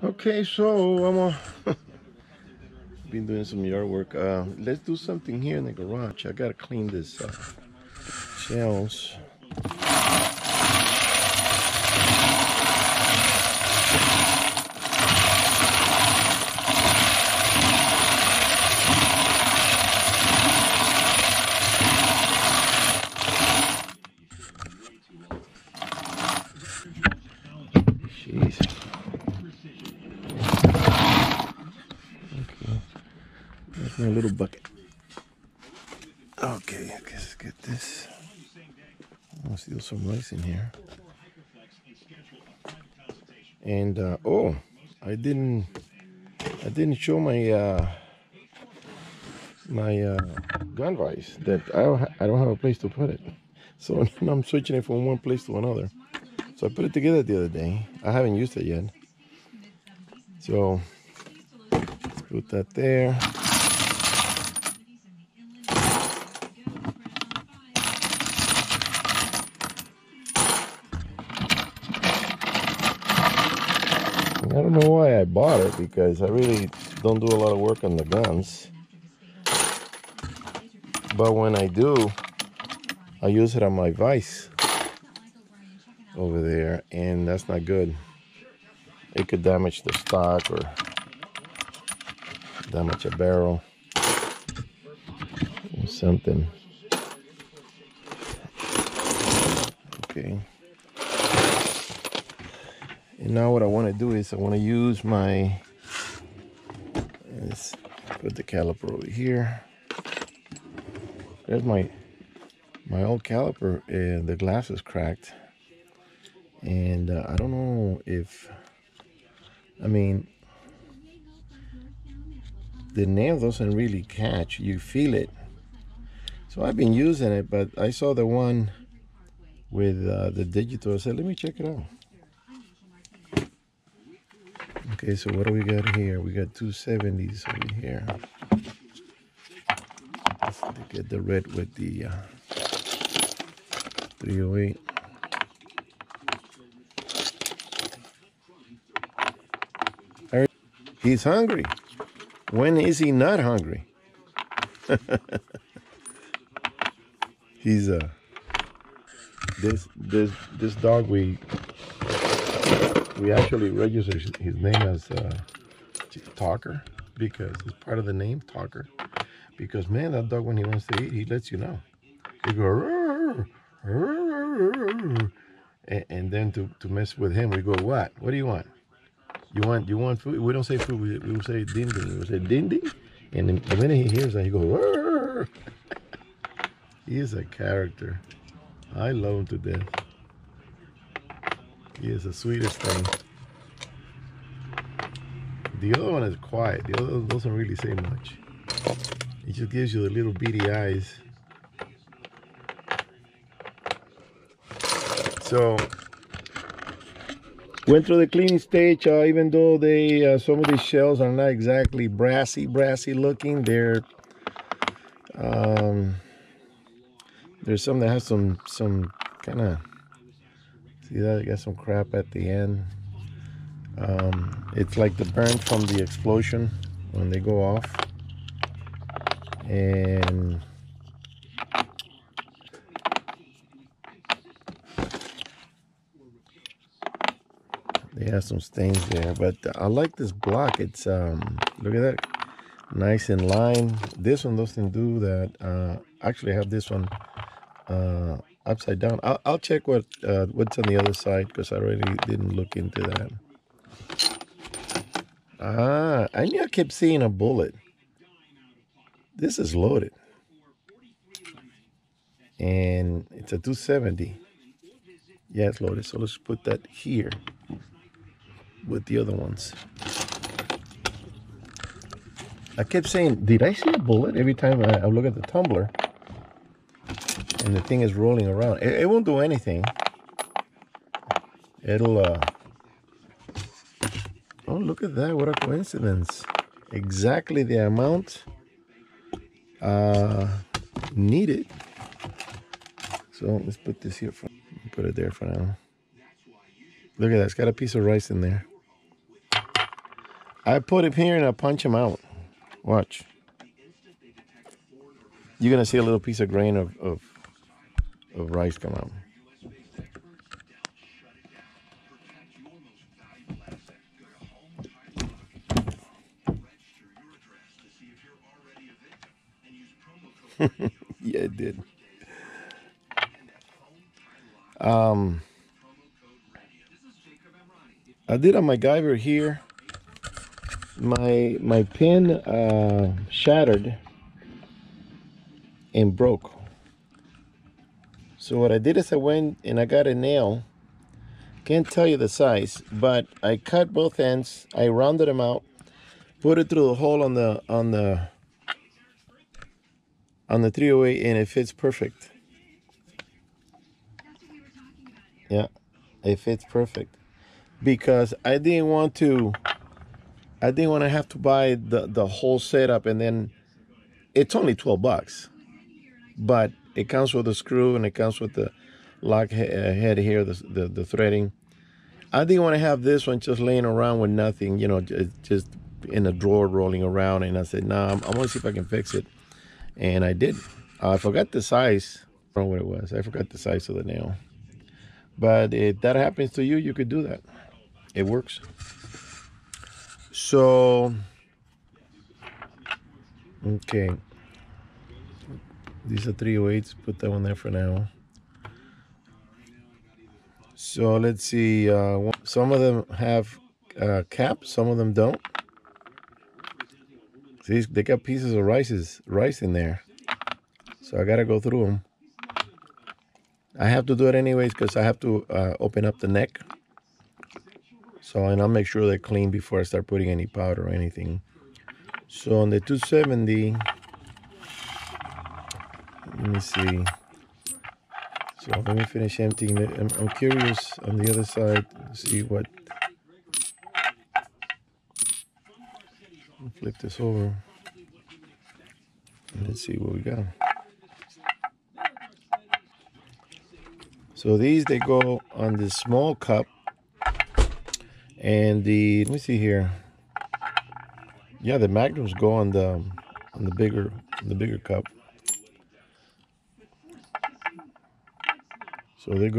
Okay, so been doing some yard work. Let's do something here in the garage. I gotta clean this shelves. Jeez. Okay, that's my little bucket. Okay, let's get this. I'll steal some rice in here. And oh, I didn't show my gun rice that I don't have a place to put it. So now I'm switching it from one place to another. So I put it together the other day. I haven't used it yet. So let's put that there. I don't know why I bought it, because I really don't do a lot of work on the guns. But when I do, I use it on my vise over there, and that's not good. It could damage the stock or damage a barrel or something. Okay. And now what I want to do is I want to use my, let's put the caliper over here. There's my old caliper, and the glass is cracked. And I don't know if, I mean, the nail doesn't really catch. You feel it. So I've been using it, but I saw the one with the digital. I said, let me check it out. Okay, so what do we got here? We got 270s over here. Let's get the red with the 308. He's hungry. When is he not hungry? He's this dog, we actually registered his name as Talker, because it's part of the name, Talker. Because man, that dog, when he wants to eat, he lets you know. He go "Rrr, rrr," and then to mess with him, we go, what do you want? You want food? We don't say food. We will say ding ding. We say ding ding, and the minute he hears that, he goes. Rrr. He is a character. I love him to death. He is the sweetest thing. The other one is quiet. The other one doesn't really say much. He just gives you the little beady eyes. So went through the cleaning stage, even though they some of these shells are not exactly brassy looking. They're there's some that has some kind of, see that, got some crap at the end. It's like the burn from the explosion when they go off. And they have some stains there, but I like this block. It's look at that, nice in line. This one doesn't do that. Actually I have this one upside down. I'll check what's on the other side, because I really didn't look into that. I knew I kept seeing a bullet. This is loaded, and it's a 270. Yeah, it's loaded. So let's put that here with the other ones. I kept saying, did I see a bullet? Every time I look at the tumbler, and the thing is rolling around. It won't do anything. It'll oh, look at that, what a coincidence. Exactly the amount needed. So let's put this here, put it there for now. Look at that, it's got a piece of rice in there. I put him here and I punch him out. Watch. You're gonna see a little piece of grain of rice come out. Yeah, it did. I did a MacGyver here. My pen shattered and broke. So what I did is I went and I got a nail. Can't tell you the size, but I cut both ends. I rounded them out, put it through the hole on the 308, and it fits perfect. Yeah, it fits perfect because I didn't want to have to buy the whole setup, and then it's only $12, but it comes with a screw and it comes with the lock head here, the threading. I didn't want to have this one just laying around with nothing, you know, just in a drawer rolling around. And I said, nah, I'm going to see if I can fix it. And I did. I forgot the size. I don't know what it was. I forgot the size of the nail. But if that happens to you, you could do that. It works. So, okay. These are 308s. Put that one there for now. So let's see. Some of them have caps. Some of them don't. See, they got pieces of rice in there. So I gotta go through them. I have to do it anyways because I have to open up the neck. So, and I'll make sure they're clean before I start putting any powder or anything. So on the 270, let me see. So let me finish emptying it. I'm curious on the other side, see what. Flip this over. Let's see what we got. So these, they go on the small cup, and let me see here. Yeah, the magnums go on the bigger cup. So they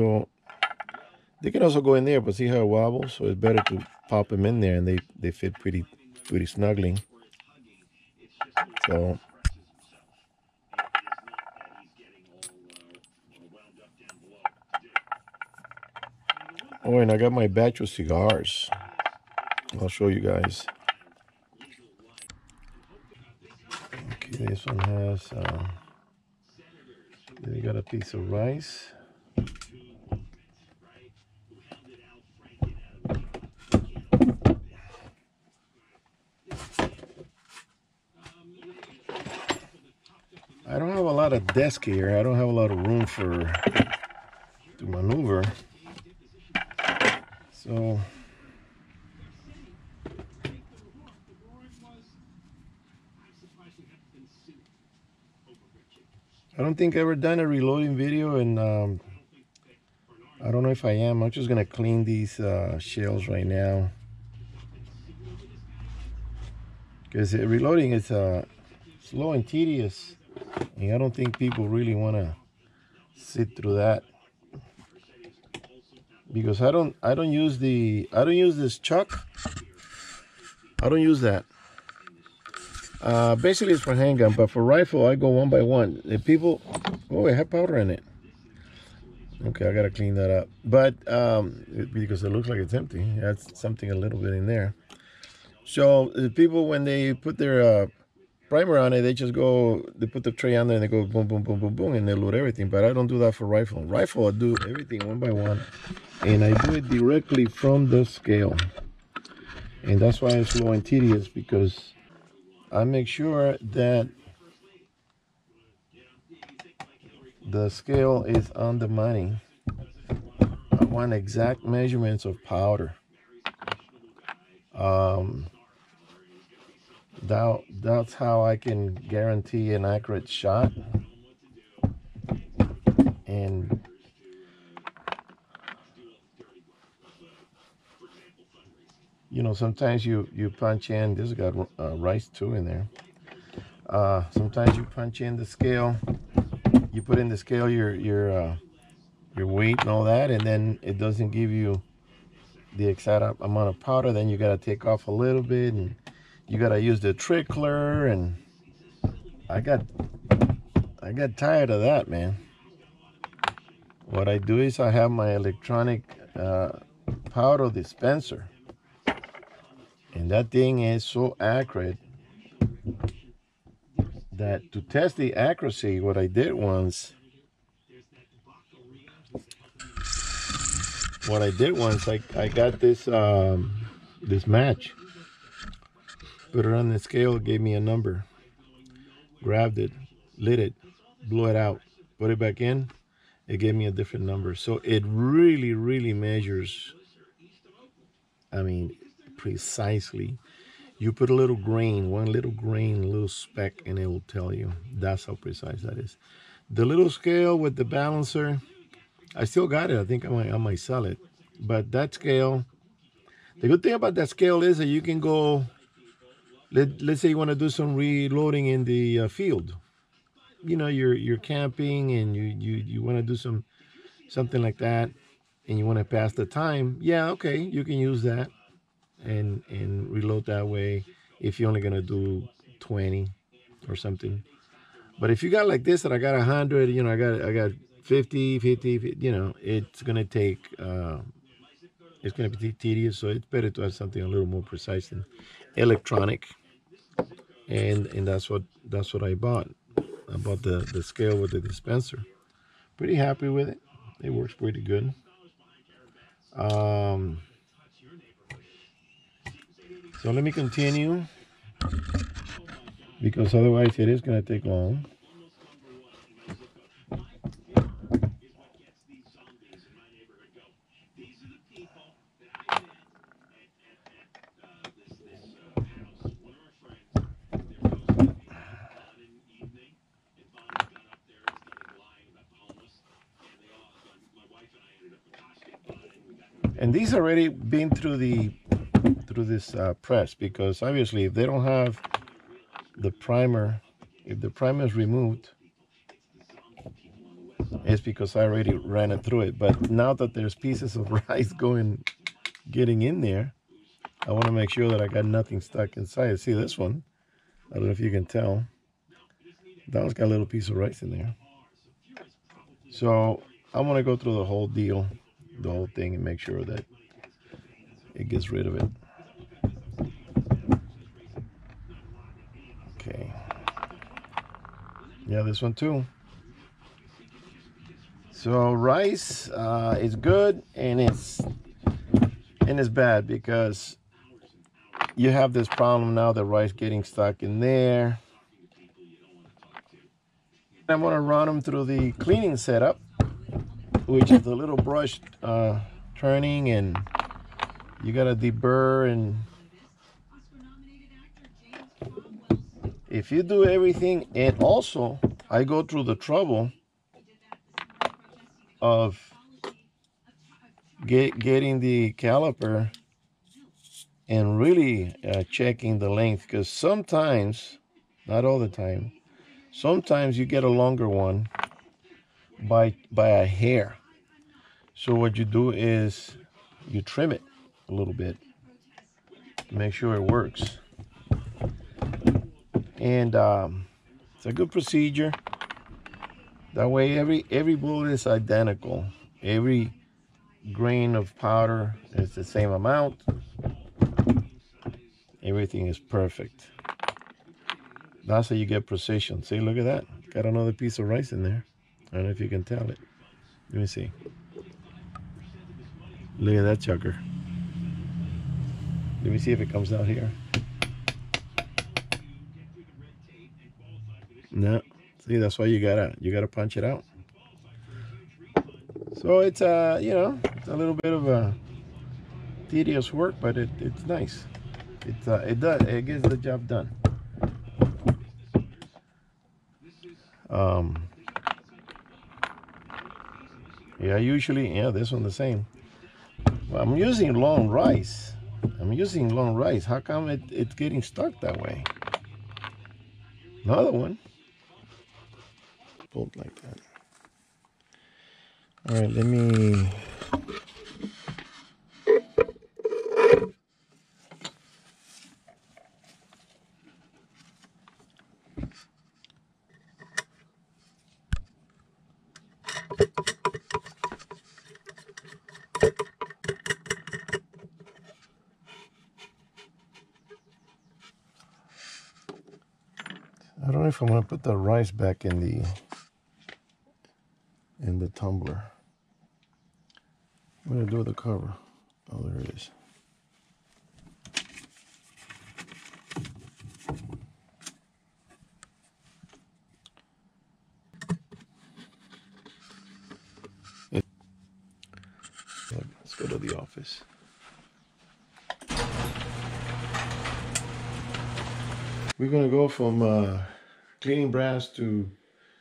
can also go in there, but see how it wobbles? So it's better to pop them in there, and they fit pretty snugly. So oh, and I got my batch of cigars. I'll show you guys. Okay, this one has they got a piece of rice. I don't have a lot of desk here. I don't have a lot of room to maneuver. So I don't think I've ever done a reloading video, and I don't know if I am. I'm just gonna clean these shells right now because reloading is slow and tedious, and I don't think people really want to sit through that. Because I don't use this chuck. I don't use that. Basically it's for handgun, but for rifle I go one by one. If people, oh, I have powder in it. Okay, I gotta clean that up. But because it looks like it's empty, that's something a little bit in there. So the people, when they put their primer on it, they put the tray on there and they go boom, boom, boom, boom, boom, and they load everything. But I don't do that for rifle. Rifle, I do everything one by one, and I do it directly from the scale. And that's why it's slow and tedious, because I make sure that the scale is on the money. I want exact measurements of powder. That's how I can guarantee an accurate shot. And You know, sometimes you punch in. This has got rice too in there. Sometimes you punch in the scale. You put in the scale your weight and all that, and then it doesn't give you the exact amount of powder. Then you gotta take off a little bit, and you gotta use the trickler. And I got tired of that, man. What I do is I have my electronic powder dispenser, and that thing is so accurate that to test the accuracy, what I did once, I got this this match, put it on the scale, gave me a number, grabbed it, lit it, blew it out, put it back in, it gave me a different number. So it really, really measures, I mean, precisely. You put a little grain, one little grain, a little speck, and it will tell you. That's how precise that is. The little scale with the balancer, I still got it. I think I might sell it. But that scale, the good thing about that scale is that you can go, let's say you want to do some reloading in the field. You know, you're camping and you want to do something like that, and you want to pass the time. Yeah, okay, you can use that and reload that way if you're only gonna do 20 or something. But if you got like this that I got 100, you know, I got 50, you know, it's gonna take it's gonna be tedious. So it's better to have something a little more precise and electronic. And that's what I bought. I bought the scale with the dispenser. Pretty happy with it. It works pretty good. So let me continue, because otherwise it is going to take long. And these already been through this press, because obviously if they don't have the primer, if the primer is removed, it's because I already ran it through it. But now that there's pieces of rice getting in there, I want to make sure that I got nothing stuck inside. See this one? I don't know if you can tell. That one's got a little piece of rice in there. So I'm gonna go through the whole deal, the whole thing, and make sure that it gets rid of it. Okay. Yeah, this one too. So rice is good, and it's bad because you have this problem now, the rice getting stuck in there. I'm gonna run them through the cleaning setup, which is the little brush turning, and you gotta deburr. And if you do everything, and also I go through the trouble of getting the caliper and really checking the length, because sometimes, not all the time, sometimes you get a longer one by a hair. So what you do is you trim it a little bit to make sure it works. And it's a good procedure. That way every bullet is identical. Every grain of powder is the same amount. Everything is perfect. That's how you get precision. See, look at that. Got another piece of rice in there. I don't know if you can tell it. Let me see. Look at that chucker. Let me see if it comes out here. No. See, that's why you gotta punch it out. So it's you know, it's a little bit of a tedious work, but it's nice. It gets the job done. Yeah, usually, yeah, this one the same. Well, I'm using long rice, I'm using long rice. How come it's getting stuck that way? Another one. Bolt like that. All right, let me. I don't know if I'm gonna put the rice back in the tumbler. I'm gonna do the cover. Oh, there it is. Let's go to the office. We're gonna go from cleaning brass to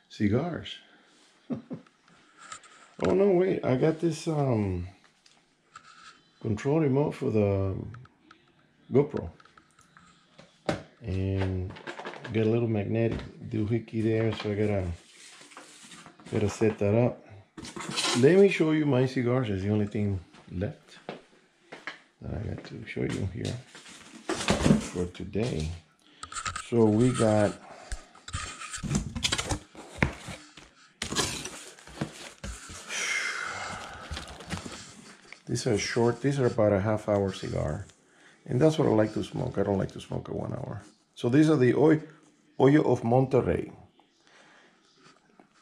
cigars. Oh no, wait! I got this control remote for the GoPro, and got a little magnetic doohickey there, so I gotta set that up. Let me show you my cigars. That's the only thing left that I got to show you here for today. So we got these are short. These are about a half-hour cigar, and that's what I like to smoke. I don't like to smoke a 1 hour. So these are the Hoyo of Monterrey.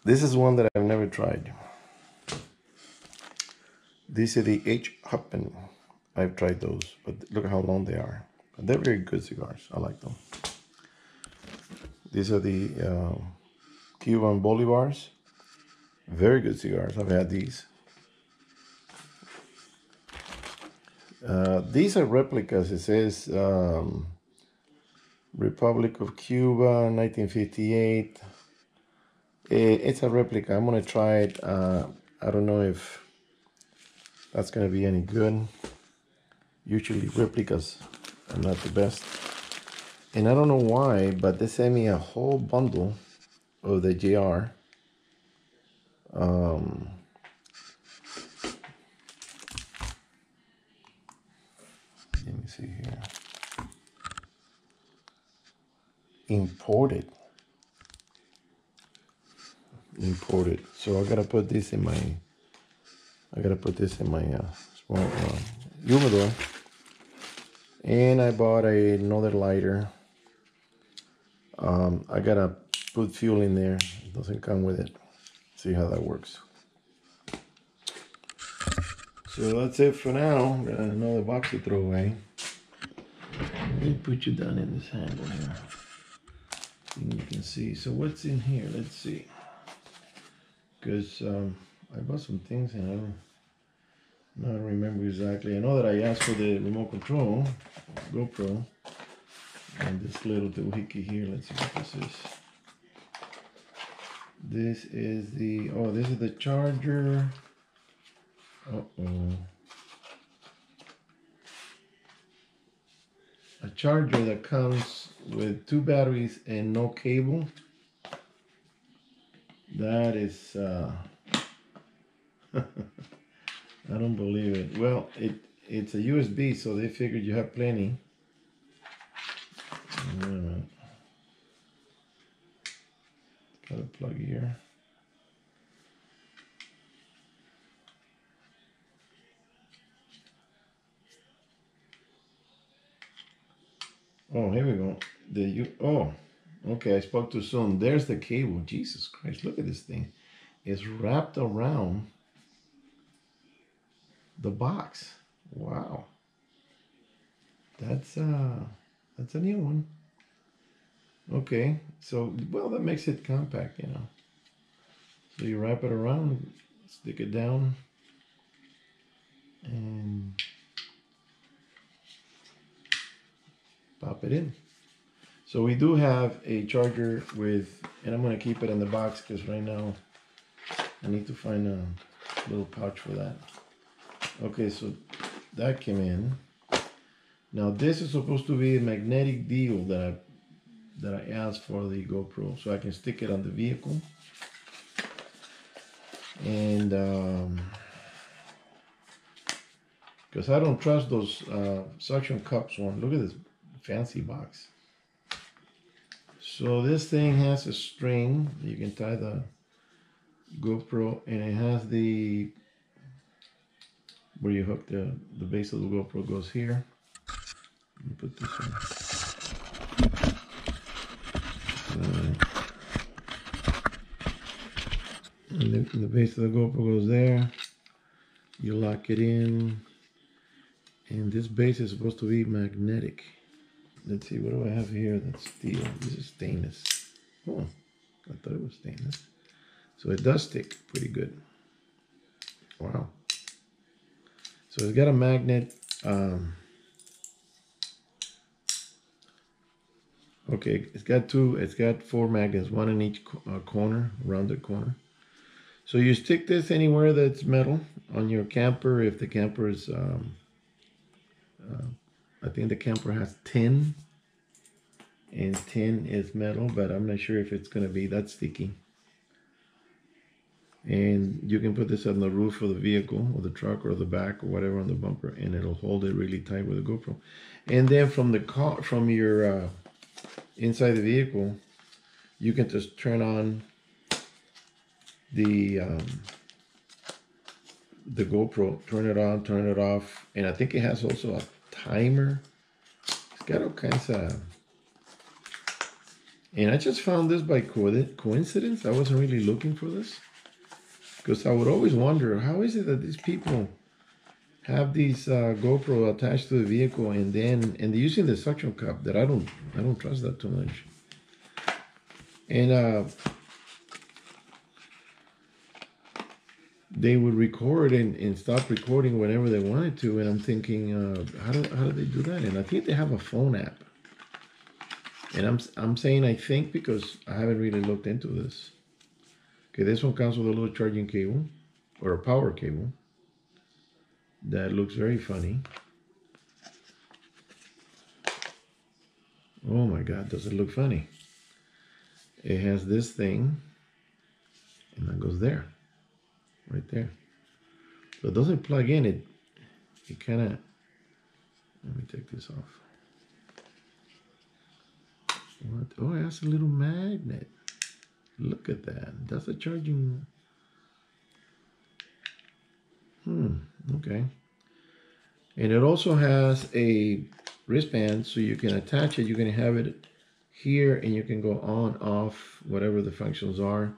This is one that I've never tried. These are the H. Upmann. I've tried those, but look at how long they are. They're very good cigars. I like them. These are the Cuban Bolivars. Very good cigars. I've had these. These are replicas. It says Republic of Cuba, 1958. It's a replica. I'm gonna try it. I don't know if that's gonna be any good. Usually replicas are not the best. And I don't know why, but they sent me a whole bundle of the JR. Let me see here. Imported. So I gotta put this in my. Small humidor. And I bought another lighter. I gotta put fuel in there. It doesn't come with it. See how that works. So that's it for now. Got another box to throw away. Let me put you down in this handle here. And you can see. So what's in here? Let's see. Because I bought some things and I don't remember exactly. I know that I asked for the remote control, GoPro, and this little doohickey here. Let's see what this is. This is the charger. A charger that comes with 2 batteries and no cable. That is, I don't believe it. Well, it's a USB, so they figured you have plenty. Wait a minute. Got a plug here. Oh, here we go. Okay, I spoke too soon. There's the cable. Jesus Christ, look at this thing. It's wrapped around the box. Wow. That's a new one. Okay, so, well, that makes it compact, you know. So you wrap it around, stick it down, and pop it in. So we do have a charger with, and I'm going to keep it in the box because right now I need to find a little pouch for that. Okay, so that came in. Now this is supposed to be a magnetic deal that I asked for the GoPro, so I can stick it on the vehicle. And because I don't trust those suction cups one. Look at this fancy box. So this thing has a string. You can tie the GoPro, and it has the where you hook the base of the GoPro goes here. Let me put this on. And the base of the GoPro goes there. You lock it in, and this base is supposed to be magnetic. Let's see, what do I have here that's steel? This is stainless. Oh, I thought it was stainless. So it does stick pretty good. Wow. So it's got a magnet. Okay, it's got 4 magnets, one in each corner, rounded corner. So you stick this anywhere that's metal on your camper. If the camper is, I think the camper has tin, and tin is metal, but I'm not sure if it's going to be that sticky. And you can put this on the roof of the vehicle or the truck or the back or whatever on the bumper, and it'll hold it really tight with a GoPro. And then from the car, from your inside the vehicle, you can just turn on the GoPro, turn it on, turn it off, and I think it has also a timer. It's got all kinds of. And I just found this by coincidence. I wasn't really looking for this, because I would always wonder, how is it that these people have these GoPro attached to the vehicle, and they're using the suction cup that I don't trust that too much. And they would record and stop recording whenever they wanted to, and I'm thinking, how do they do that? And I think they have a phone app. And I'm saying I think because I haven't really looked into this. Okay, this one comes with a little charging cable or a power cable that looks very funny. Oh my God, does it look funny? It has this thing, and that goes there, right there. So it doesn't plug in. It kind of. Let me take this off. What? Oh, it has a little magnet. Look at that. That's a charging. Okay. And it also has a wristband, so you can attach it. You can have it here, and you can go on, off, whatever the functions are.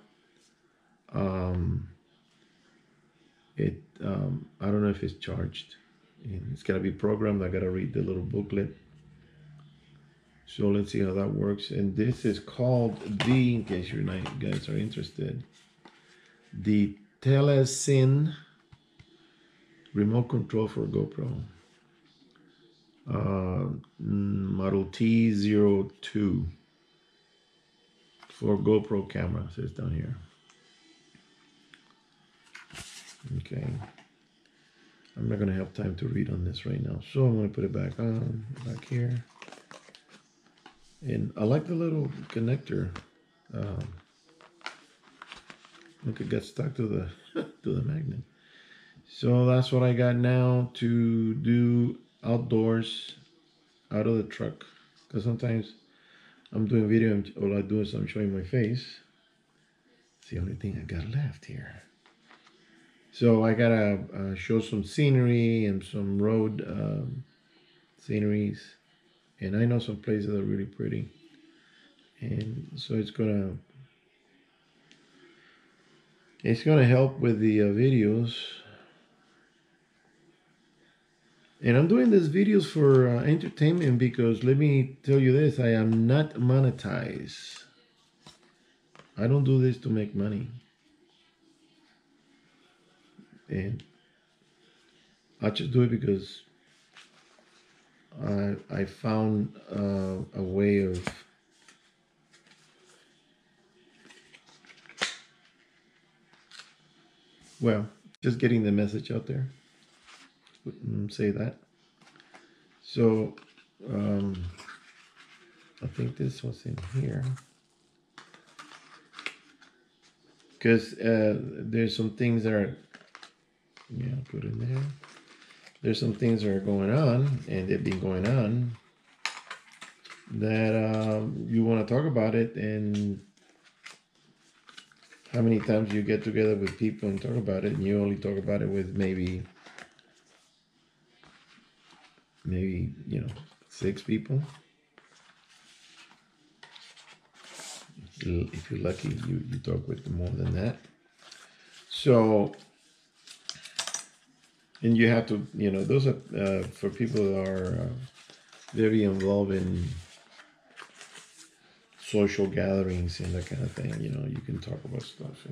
I don't know if it's charged. And it's got to be programmed. I got to read the little booklet. So let's see how that works. And this is called in case you guys are interested, the Telesyn remote control for GoPro. Model T02 for GoPro camera, it says down here. Okay. I'm not going to have time to read on this right now, so I'm going to put it back on, back here. And I like the little connector. Look, it got stuck to the to the magnet. So that's what I got now to do outdoors, out of the truck. Because sometimes I'm doing video and all I do is I'm showing my face. It's the only thing I got left here. So I gotta show some scenery and some road sceneries. And I know some places that are really pretty. And so it's gonna help with the videos. And I'm doing these videos for entertainment, because let me tell you this, I am not monetized. I don't do this to make money. And I just do it because I found a way of just getting the message out there. Say that. So I think this was in here because there's some things that are, yeah, I'll put in there. There's some things that are going on, and they've been going on, that you want to talk about it. And how many times you get together with people and talk about it, and you only talk about it with maybe 6 people. If you're lucky, you talk with more than that. So, and you have to, those are for people that are very involved in social gatherings and that kind of thing. You can talk about stuff.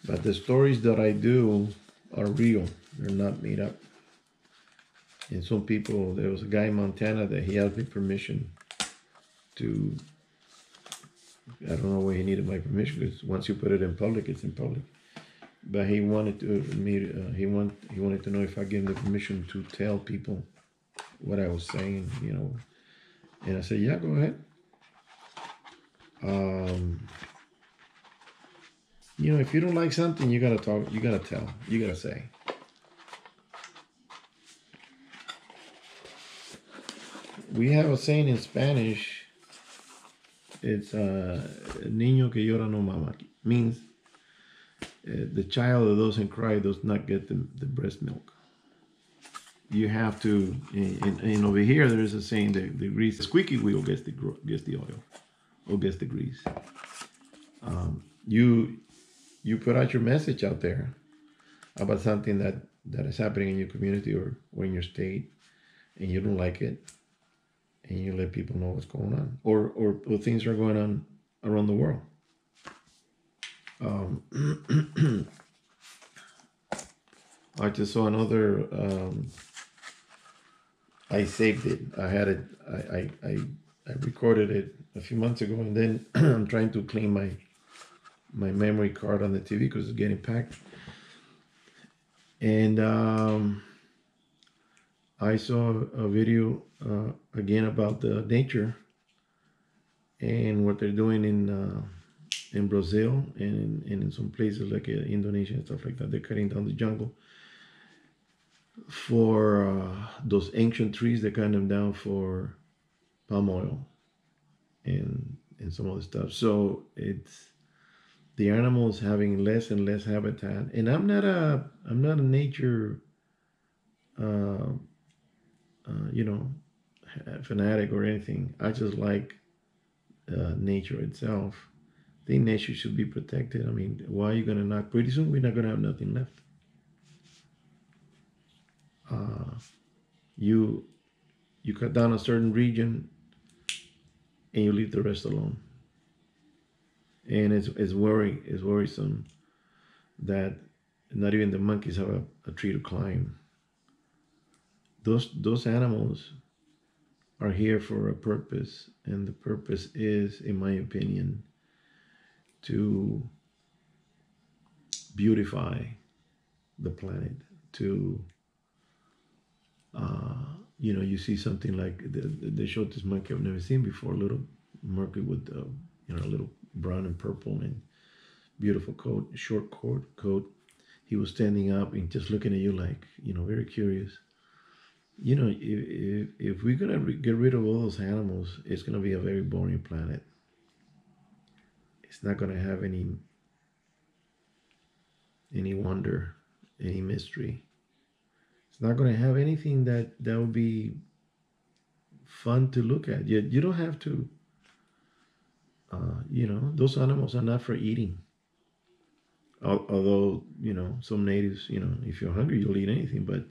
But the stories that I do are real. They're not made up. And some people, there was a guy in Montana that he asked me permission to, I don't know why he needed my permission, because once you put it in public, it's in public. But he wanted he wanted to know if I gave him the permission to tell people what I was saying, And I said, yeah, go ahead. If you don't like something, you gotta talk, you gotta tell, you gotta say. We have a saying in Spanish. It's niño que llora no mama. Means the child that doesn't cry does not get the breast milk. You have to, and over here there is a saying that the grease, the squeaky wheel gets the oil, or gets the grease. You put out your message out there about something that is happening in your community or in your state, and you don't like it, and you let people know what's going on, or things are going on around the world. I just saw another. I saved it. I had it. I recorded it a few months ago, and then I'm trying to clean my memory card on the TV because it's getting packed. And I saw a video again about the nature and what they're doing in Brazil and in some places like Indonesia and stuff like that. They're cutting down the jungle for those ancient trees. They're cutting them down for palm oil and some other stuff. So it's the animals having less and less habitat. And I'm not a nature fanatic or anything. I just like nature itself. I think nature should be protected. I mean, why are you going to knock? Pretty soon we're not going to have nothing left. You cut down a certain region and you leave the rest alone. And it's worrisome that not even the monkeys have a tree to climb. Those animals are here for a purpose, and the purpose is, in my opinion, to beautify the planet. To you see something like they showed this monkey I've never seen before, a little monkey with a little brown and purple and beautiful coat, short coat. He was standing up and just looking at you like, very curious. If we're gonna get rid of all those animals, it's gonna be a very boring planet. It's not gonna have any wonder, any mystery. It's not gonna have anything that would be fun to look at. You don't have to. Those animals are not for eating. Although some natives, if you're hungry, you'll eat anything, but.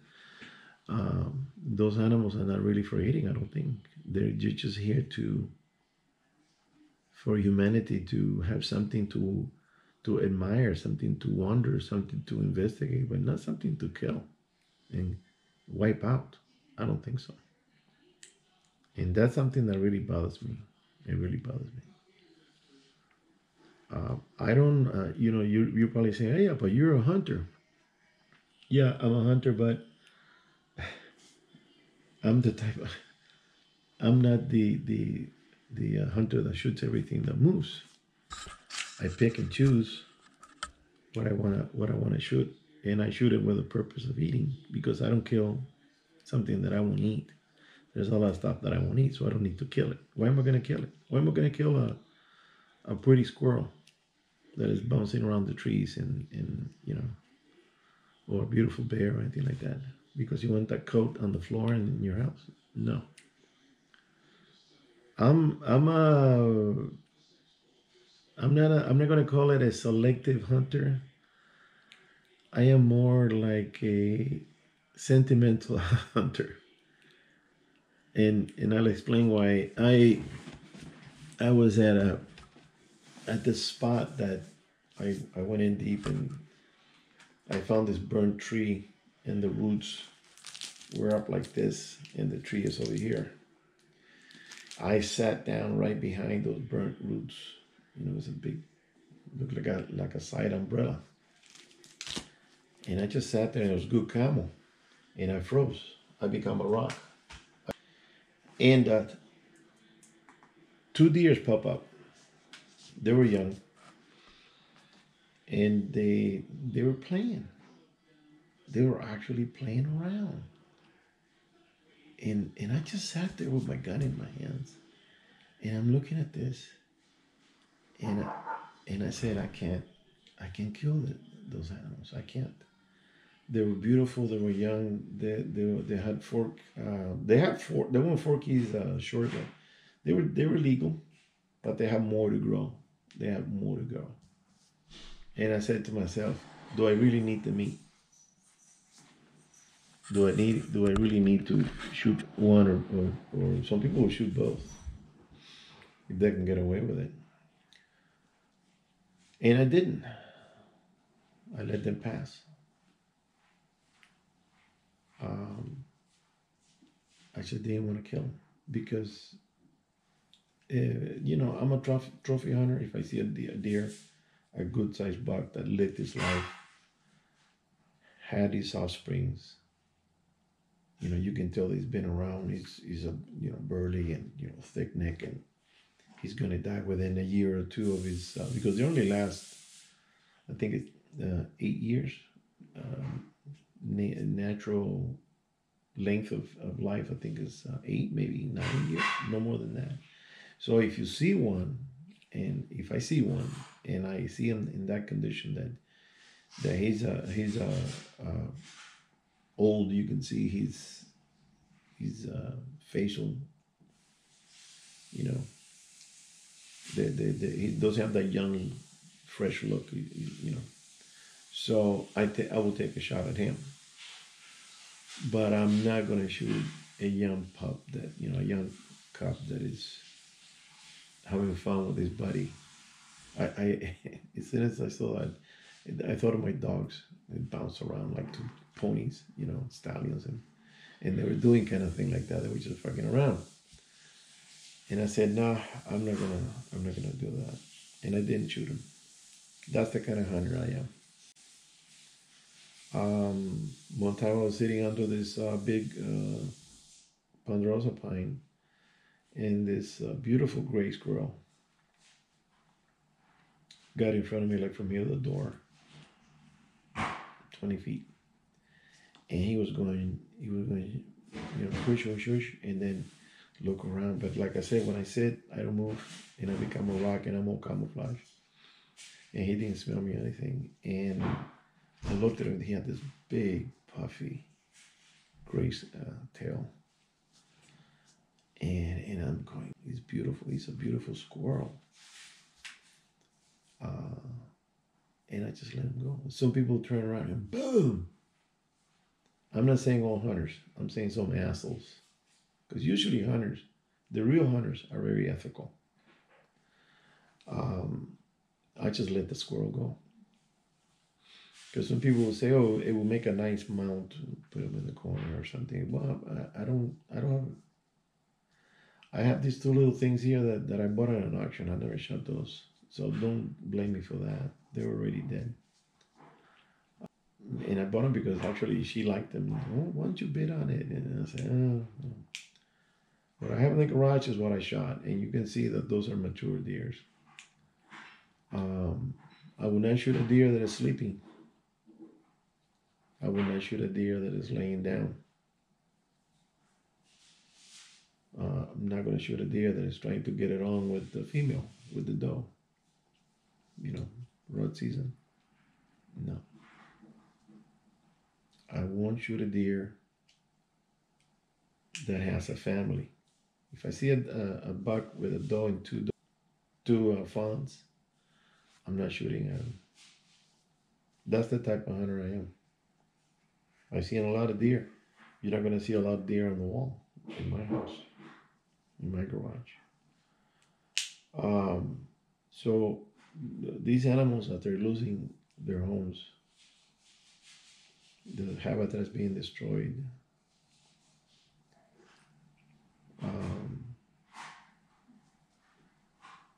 Those animals are not really for eating, I don't think. They're just here for humanity to have something to admire, something to wonder, something to investigate, but not something to kill and wipe out. I don't think so. And that's something that really bothers me. It really bothers me. I don't, you probably say, hey, yeah, but you're a hunter. Yeah, I'm a hunter, but I'm the type of, I'm not the hunter that shoots everything that moves. I pick and choose what I wanna shoot, and I shoot it with the purpose of eating because I don't kill something that I won't eat. There's a lot of stuff that I won't eat, so I don't need to kill it. Why am I gonna kill it? Why am I gonna kill a pretty squirrel that is bouncing around the trees and or a beautiful bear or anything like that? Because you want that coat on the floor in your house? No. I'm a I'm not gonna call it a selective hunter. I am more like a sentimental hunter. And I'll explain why. I was at this spot that I went in deep and I found this burnt tree and the roots were up like this and the tree is over here. I sat down right behind those burnt roots. It was a big, looked like a side umbrella. And I just sat there and it was good camel. And I froze. I become a rock. And two deers pop up. They were young. And they were playing. They were actually playing around. And I just sat there with my gun in my hands. And I'm looking at this. And I said, I can't kill those animals. I can't. They were beautiful. They were young. They had fork. They had four. They weren't forkies short. They were legal, but they have more to grow. They have more to grow. And I said to myself, do I really need the meat? Do I really need to shoot one or some people will shoot both if they can get away with it? And I didn't. I let them pass. Um, I just didn't want to kill them because I'm a trophy hunter. If I see a deer, a good sized buck that lived his life, had his offsprings, you can tell he's been around. He's a burly and thick neck, and he's gonna die within a year or two of his because they only last, I think it's 8 years. Natural length of life, I think, is 8, maybe 9 years, no more than that. So if you see one, and if I see one, and I see him in that condition, that he's old, you can see his facial, he doesn't have that young, fresh look, So I will take a shot at him, but I'm not gonna shoot a young pup a young cub that is having fun with his buddy. I as soon as I saw that, I thought of my dogs. They bounce around like two ponies, stallions, and they were doing kind of thing like that. They were just fucking around. And I said, no, I'm not gonna do that. And I didn't shoot him. That's the kind of hunter I am. One time I was sitting under this big ponderosa pine, and this beautiful gray squirrel got in front of me, like from here to the door, 20 feet. And he was going, push, and then look around. But like I said, when I sit, I don't move, and I become a rock, and I'm all camouflage. And he didn't smell me or anything. And I looked at him, he had this big, puffy, gray tail. And I'm going, he's beautiful. He's a beautiful squirrel. And I just let him go. Some people turn around and boom. I'm not saying all hunters. I'm saying some assholes. Because usually hunters, the real hunters, are very ethical. I just let the squirrel go. Because some people will say, "Oh, it will make a nice mount, put them in the corner or something." Well, I don't have. I have these two little things here that I bought at an auction. I never shot those, so don't blame me for that. They were already dead. And I bought them because actually she liked them. Oh, why don't you bid on it? And I said, oh. What I have in the garage is what I shot, and you can see that those are mature deers. I will not shoot a deer that is sleeping. I will not shoot a deer that is laying down. I'm not going to shoot a deer that is trying to get it on with the female, with the doe. You know, rut season. No. I won't shoot a deer that has a family. If I see a buck with a doe and two fawns, I'm not shooting at him. That's the type of hunter I am. I've seen a lot of deer. You're not going to see a lot of deer on the wall in my house, in my garage. So these animals, that they're losing their homes, the habitat is being destroyed.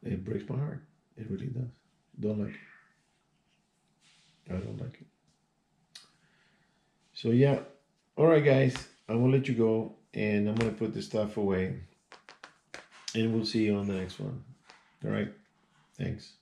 It breaks my heart. It really does. Don't like it. I don't like it. So yeah. All right, guys. I'm gonna let you go, and I'm gonna put this stuff away, and we'll see you on the next one. All right. Thanks.